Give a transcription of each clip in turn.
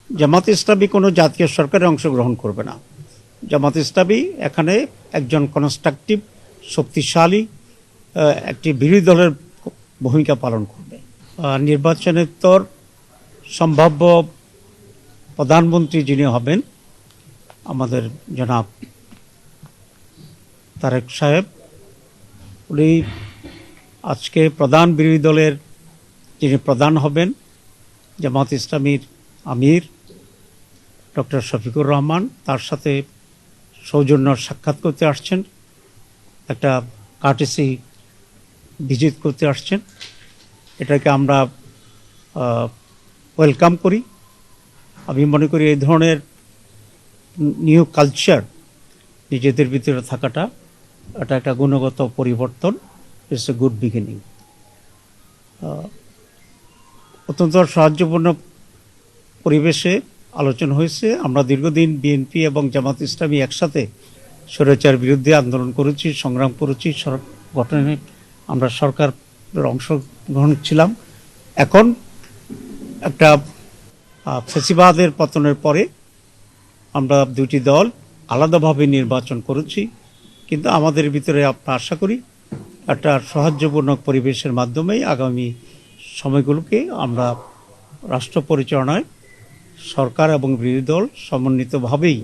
জামাত ইসলামী কোনো জাতীয় সরকারে অংশগ্রহণ করবে না। জামাত ইসলামী এখানে একজন কনস্ট্রাকটিভ শক্তিশালী একটি বিরোধী দলের ভূমিকা পালন করবে। নির্বাচনের পর সম্ভাব্য প্রধানমন্ত্রী যিনি হবেন আমাদের জনাব তারেক সাহেব, উনি আজকে প্রধান বিরোধী দলের যিনি প্রধান হবেন জামাত ইসলামীর আমির ডক্টর শফিকুর রহমান, তার সাথে সৌজন্য সাক্ষাৎ করতে আসছেন, একটা কার্টেসি ভিজিট করতে আসছেন। এটাকে আমরা ওয়েলকাম করি। আমি মনে করি এই ধরনের নিউ কালচার নিজেদের ভিতরে থাকাটা এটা একটা গুণগত পরিবর্তন। It's a good beginning. অত্যন্ত সাহায্যপূর্ণ পরিবেশে আলোচনা হয়েছে। আমরা দীর্ঘদিন বিএনপি এবং জামাত ইসলামী একসাথে স্বৈরাচার বিরুদ্ধে আন্দোলন করেছি, সংগ্রাম করেছি, গঠনে আমরা সরকারের অংশগ্রহণ ছিলাম। এখন একটা ফ্যাসিবাদের পতনের পরে আমরা দুটি দল আলাদাভাবে নির্বাচন করেছি, কিন্তু আমাদের ভিতরে আমরা আশা করি একটা সাহায্যপূর্ণ পরিবেশের মাধ্যমেই আগামী সময়গুলোকে আমরা রাষ্ট্র পরিচালনায় সরকার এবং বিরোধী দল সমন্বিতভাবেই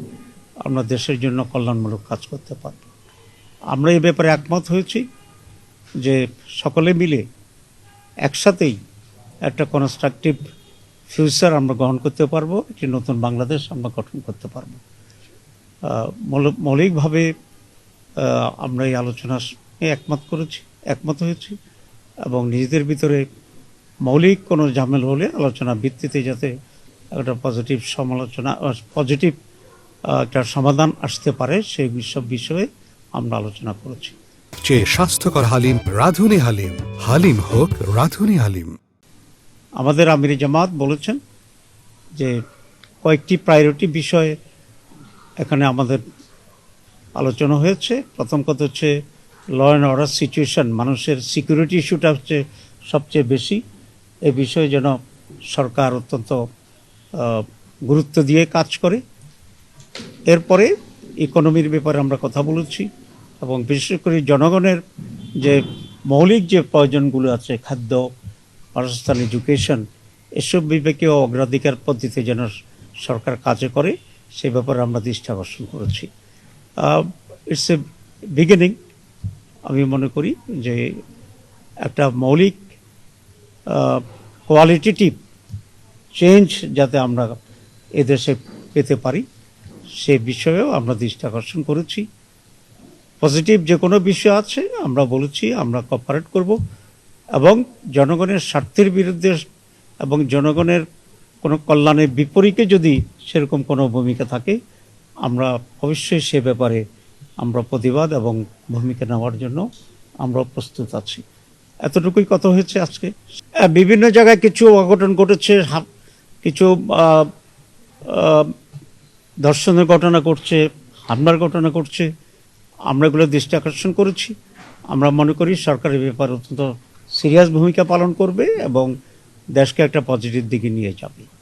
আমরা দেশের জন্য কল্যাণমূলক কাজ করতে পারব। আমরা এই ব্যাপারে একমত হয়েছি যে সকলে মিলে একসাথেই একটা কনস্ট্রাকটিভ ফিউচার আমরা গ্রহণ করতে পারবো, একটি নতুন বাংলাদেশ আমরা গঠন করতে পারবো। মৌলিকভাবে আমরা এই আলোচনা একমত হয়েছি এবং নিজেদের ভিতরে মৌলিক কোনো ঝামেলা হলে আলোচনা ভিত্তিতে যাতে একটা পজিটিভ একটা সমাধান আসতে পারে সেই সব বিষয়ে আমরা আলোচনা করেছি। স্বাস্থ্যকর হালিম রাঁধুনি হালিম, হালিম হোক রাঁধুনি হালিম। আমাদের আমির জামাত বলেছেন যে কয়েকটি প্রায়োরিটি বিষয়ে এখানে আমাদের আলোচনা হয়েছে। প্রথম কথা হচ্ছে ল অ্যান্ড অর্ডার সিচুয়েশন, মানুষের সিকিউরিটি ইস্যুটা হচ্ছে সবচেয়ে বেশি। এ বিষয়ে যেন সরকার অত্যন্ত গুরুত্ব দিয়ে কাজ করে। এরপরে ইকোনমির ব্যাপারে আমরা কথা বলেছি এবং বিশেষ করে জনগণের যে মৌলিক যে প্রয়োজনগুলো আছে, খাদ্য, বাসস্থান, এডুকেশন, এসব বিবেকে অগ্রাধিকার পদ্ধতিতে যেন সরকার কাজে করে সে ব্যাপারে আমরা দৃষ্টি আকর্ষণ করেছি। It's a beginning. আমি মনে করি যে একটা মৌলিক কোয়ালিটেটিভ চেঞ্জ যাতে আমরা এদেশে পেতে পারি সে বিষয়েও আমরা দৃষ্টি আকর্ষণ করেছি। পজিটিভ যে কোনো বিষয় আছে আমরা বলেছি আমরা কোঅপারেট করব এবং জনগণের স্বার্থের বিরুদ্ধে এবং জনগণের কোনো কল্যাণের বিপরীতে যদি সেরকম কোনো ভূমিকা থাকে আমরা অবশ্যই সে ব্যাপারে আমরা প্রতিবাদ এবং ভূমিকা নেওয়ার জন্য আমরা প্রস্তুত আছি। এতটুকুই কথা হয়েছে আজকে। বিভিন্ন জায়গায় কিছু অঘটন ঘটেছে, কিছু ধর্ষণের ঘটনা ঘটছে, হামলার ঘটনা ঘটছে, আমরা এগুলো দৃষ্টি আকর্ষণ করেছি। আমরা মনে করি সরকারের ব্যাপারে অত্যন্ত সিরিয়াস ভূমিকা পালন করবে এবং দেশকে একটা পজিটিভ দিকে নিয়ে যাবে।